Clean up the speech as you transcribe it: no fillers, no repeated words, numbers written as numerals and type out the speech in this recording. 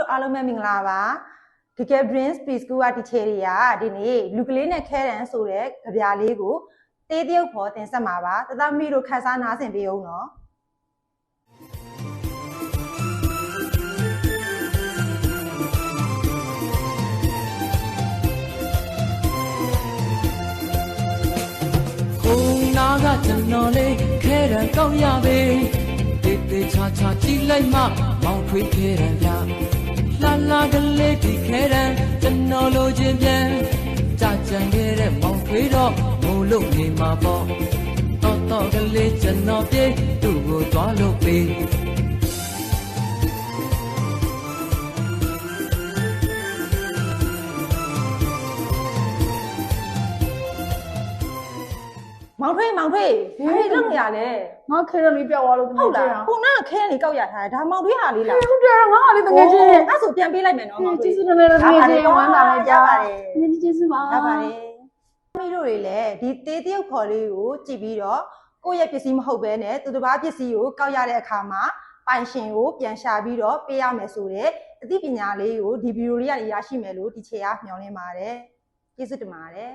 တို့အားလုံးပဲမင်္ဂလာပါဒီက Brains Preschool က teacher တွေကဒီနေ့လူကလေးနဲ့ခဲတန်းဆိုတဲ့ကြပြလေးကိုတေးတရုပ်ပေါ်တင်ဆက်မှာပါတသမီးတို့ခန်းစားနားဆင်ပေးအောင်နော်နာကကျွန်တော်လေးခဲတံကောက်ရပေတေးသေးချာချာကြည့်လိုက်မှမောင်ထွေးခဲတံပြလှလှကလေးဒီခဲတံကျွန်တော်လိုချင်ပြန်ကြာကြံခဲ့တဲ့မောင်ထွေးတော့မို့လို့နေမှာပေါ့တော့ကလေးကျွန်တော်ပြေးသူ့ကိုသွားလို့ပေးမောင်ထွေးဘာလို့လုပ်နေရလဲငါခဲရလေးပြောက်သွားလို့တကယ်ချင်းဟိုနားခဲရလေးကောက်ရထားတယ်ဒါမောင်ထွေးဟာလေးလားဟုတ်တယ်ငါကလေးတကယ်ချင်းအဲ့ဆိုပြန်ပေးလိုက်မယ်နော်မောင်ထွေးကျေးဇူးတင်တယ်တကယ်ချင်းဝမ်းသာလိုက်ကြပါတယ်ကျေးဇူးပါရပါတယ်သမီးတို့တွေလည်းဒီတေးတရုပ်ခေါ်လေးကိုကြည့်ပြီးတော့ကိုယ့်ရဲ့ပစ္စည်းမဟုတ်ဘဲနဲ့သူတစ်ပါးပစ္စည်းကိုကောက်ရတဲ့အခါမှာပိုင်ရှင်ကိုပြန်ရှာပြီးတော့ပေးရမယ်ဆိုတဲ့အသိပညာလေးကိုဒီဗီဒီယိုလေးကနေရရှိမယ်လို့ဒီချေကမျှော်လင့်ပါတယ်ကျေးဇူးတင်ပါတယ်